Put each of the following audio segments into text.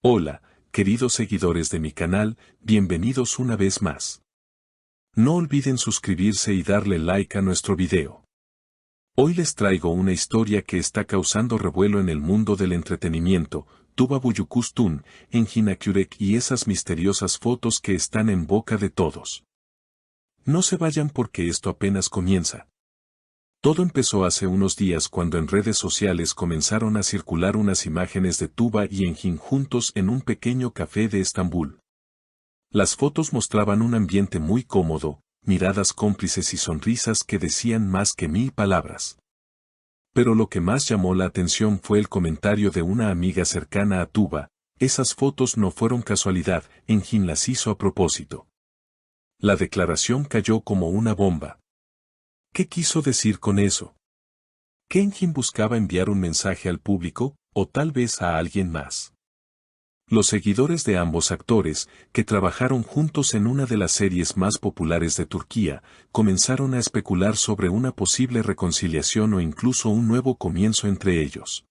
Hola, queridos seguidores de mi canal, bienvenidos una vez más. No olviden suscribirse y darle like a nuestro video. Hoy les traigo una historia que está causando revuelo en el mundo del entretenimiento, Tuba Büyüküstün, Engin Akyürek y esas misteriosas fotos que están en boca de todos. No se vayan porque esto apenas comienza. Todo empezó hace unos días cuando en redes sociales comenzaron a circular unas imágenes de Tuba y Engin juntos en un pequeño café de Estambul. Las fotos mostraban un ambiente muy cómodo, miradas cómplices y sonrisas que decían más que 1000 palabras. Pero lo que más llamó la atención fue el comentario de una amiga cercana a Tuba: esas fotos no fueron casualidad, Engin las hizo a propósito. La declaración cayó como una bomba. ¿Qué quiso decir con eso? ¿Que Engin buscaba enviar un mensaje al público, o tal vez a alguien más? Los seguidores de ambos actores, que trabajaron juntos en una de las series más populares de Turquía, comenzaron a especular sobre una posible reconciliación o incluso un nuevo comienzo entre ellos.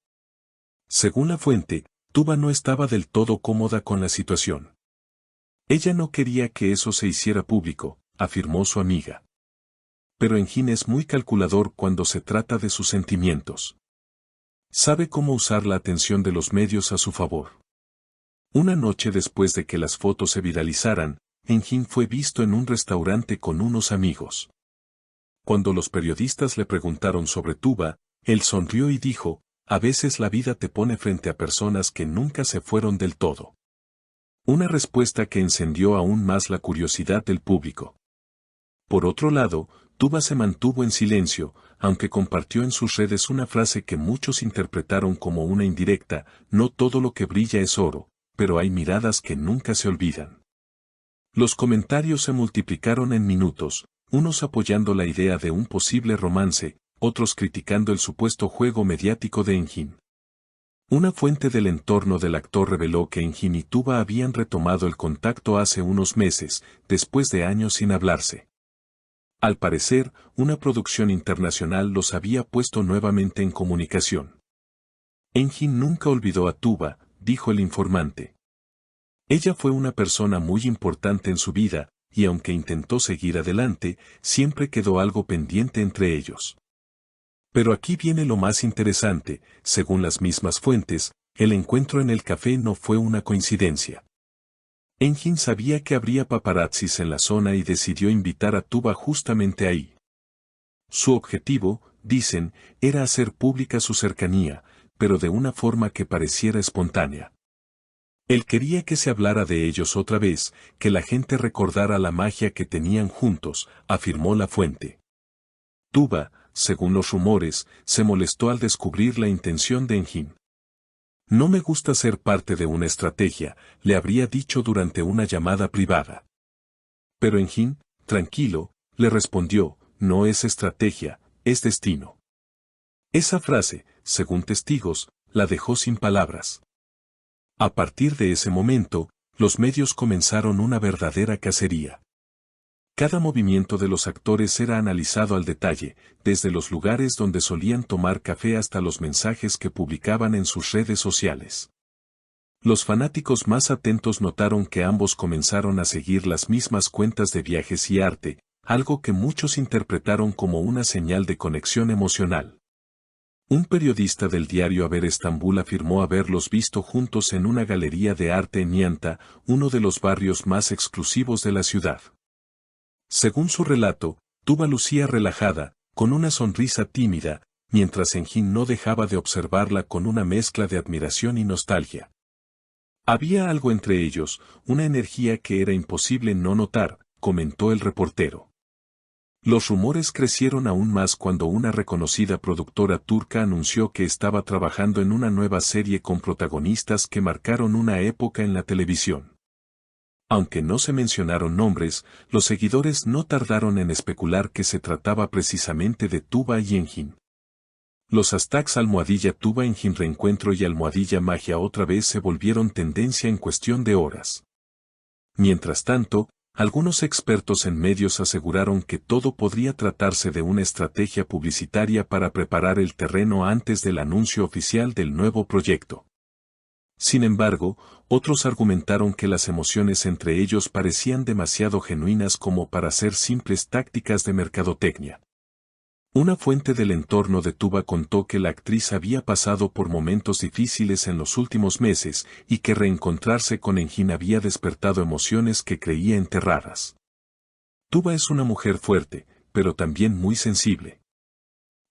Según la fuente, Tuba no estaba del todo cómoda con la situación. Ella no quería que eso se hiciera público, afirmó su amiga. Pero Engin es muy calculador cuando se trata de sus sentimientos. Sabe cómo usar la atención de los medios a su favor. Una noche después de que las fotos se viralizaran, Engin fue visto en un restaurante con unos amigos. Cuando los periodistas le preguntaron sobre Tuba, él sonrió y dijo: a veces la vida te pone frente a personas que nunca se fueron del todo. Una respuesta que encendió aún más la curiosidad del público. Por otro lado, Tuba se mantuvo en silencio, aunque compartió en sus redes una frase que muchos interpretaron como una indirecta: no todo lo que brilla es oro, pero hay miradas que nunca se olvidan. Los comentarios se multiplicaron en minutos, unos apoyando la idea de un posible romance, otros criticando el supuesto juego mediático de Engin. Una fuente del entorno del actor reveló que Engin y Tuba habían retomado el contacto hace unos meses, después de años sin hablarse. Al parecer, una producción internacional los había puesto nuevamente en comunicación. Engin nunca olvidó a Tuba, dijo el informante. Ella fue una persona muy importante en su vida, y aunque intentó seguir adelante, siempre quedó algo pendiente entre ellos. Pero aquí viene lo más interesante: según las mismas fuentes, el encuentro en el café no fue una coincidencia. Engin sabía que habría paparazzis en la zona y decidió invitar a Tuba justamente ahí. Su objetivo, dicen, era hacer pública su cercanía, pero de una forma que pareciera espontánea. Él quería que se hablara de ellos otra vez, que la gente recordara la magia que tenían juntos, afirmó la fuente. Tuba, según los rumores, se molestó al descubrir la intención de Engin. No me gusta ser parte de una estrategia, le habría dicho durante una llamada privada. Pero Engin, tranquilo, le respondió: no es estrategia, es destino. Esa frase, según testigos, la dejó sin palabras. A partir de ese momento, los medios comenzaron una verdadera cacería. Cada movimiento de los actores era analizado al detalle, desde los lugares donde solían tomar café hasta los mensajes que publicaban en sus redes sociales. Los fanáticos más atentos notaron que ambos comenzaron a seguir las mismas cuentas de viajes y arte, algo que muchos interpretaron como una señal de conexión emocional. Un periodista del diario Haber Estambul afirmó haberlos visto juntos en una galería de arte en Nianta, uno de los barrios más exclusivos de la ciudad. Según su relato, Tuba lucía relajada, con una sonrisa tímida, mientras Engin no dejaba de observarla con una mezcla de admiración y nostalgia. Había algo entre ellos, una energía que era imposible no notar, comentó el reportero. Los rumores crecieron aún más cuando una reconocida productora turca anunció que estaba trabajando en una nueva serie con protagonistas que marcaron una época en la televisión. Aunque no se mencionaron nombres, los seguidores no tardaron en especular que se trataba precisamente de Tuba y Engin. Los hashtags #Tuba Engin reencuentro y #magia otra vez se volvieron tendencia en cuestión de horas. Mientras tanto, algunos expertos en medios aseguraron que todo podría tratarse de una estrategia publicitaria para preparar el terreno antes del anuncio oficial del nuevo proyecto. Sin embargo, otros argumentaron que las emociones entre ellos parecían demasiado genuinas como para ser simples tácticas de mercadotecnia. Una fuente del entorno de Tuba contó que la actriz había pasado por momentos difíciles en los últimos meses y que reencontrarse con Engin había despertado emociones que creía enterradas. Tuba es una mujer fuerte, pero también muy sensible.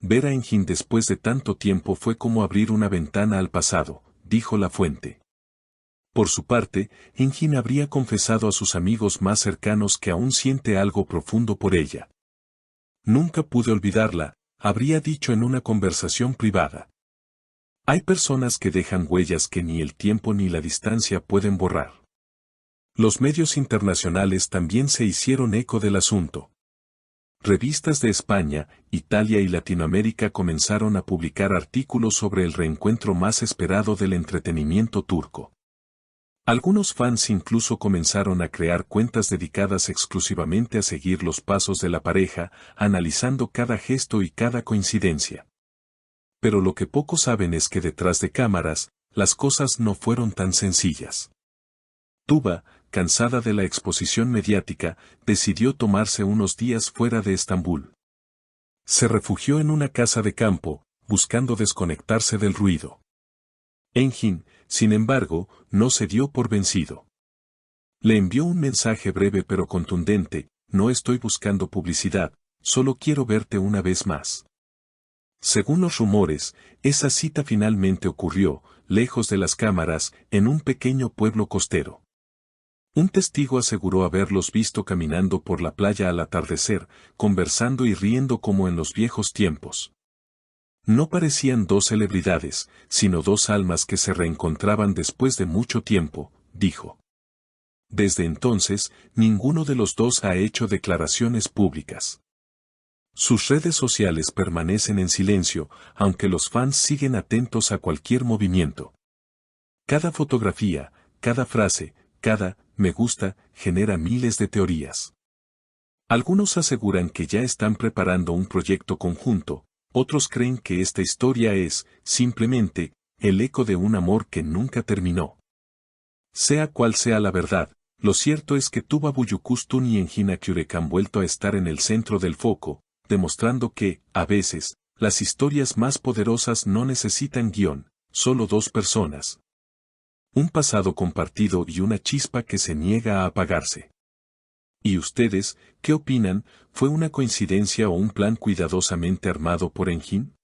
Ver a Engin después de tanto tiempo fue como abrir una ventana al pasado, dijo la fuente. Por su parte, Engin habría confesado a sus amigos más cercanos que aún siente algo profundo por ella. Nunca pude olvidarla, habría dicho en una conversación privada. Hay personas que dejan huellas que ni el tiempo ni la distancia pueden borrar. Los medios internacionales también se hicieron eco del asunto. Revistas de España, Italia y Latinoamérica comenzaron a publicar artículos sobre el reencuentro más esperado del entretenimiento turco. Algunos fans incluso comenzaron a crear cuentas dedicadas exclusivamente a seguir los pasos de la pareja, analizando cada gesto y cada coincidencia. Pero lo que pocos saben es que detrás de cámaras, las cosas no fueron tan sencillas. Tuba, cansada de la exposición mediática, decidió tomarse unos días fuera de Estambul. Se refugió en una casa de campo, buscando desconectarse del ruido. Engin, sin embargo, no se dio por vencido. Le envió un mensaje breve pero contundente: no estoy buscando publicidad, solo quiero verte una vez más. Según los rumores, esa cita finalmente ocurrió, lejos de las cámaras, en un pequeño pueblo costero. Un testigo aseguró haberlos visto caminando por la playa al atardecer, conversando y riendo como en los viejos tiempos. No parecían dos celebridades, sino dos almas que se reencontraban después de mucho tiempo, dijo. Desde entonces, ninguno de los dos ha hecho declaraciones públicas. Sus redes sociales permanecen en silencio, aunque los fans siguen atentos a cualquier movimiento. Cada fotografía, cada frase, cada me gusta, genera miles de teorías. Algunos aseguran que ya están preparando un proyecto conjunto. Otros creen que esta historia es, simplemente, el eco de un amor que nunca terminó. Sea cual sea la verdad, lo cierto es que Tuba Büyüküstün y Engin Akyürek han vuelto a estar en el centro del foco, demostrando que, a veces, las historias más poderosas no necesitan guión, solo dos personas. Un pasado compartido y una chispa que se niega a apagarse. ¿Y ustedes, qué opinan? ¿Fue una coincidencia o un plan cuidadosamente armado por Engin?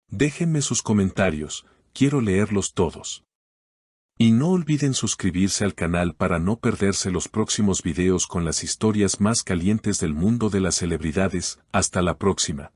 Déjenme sus comentarios, quiero leerlos todos. Y no olviden suscribirse al canal para no perderse los próximos videos con las historias más calientes del mundo de las celebridades. Hasta la próxima.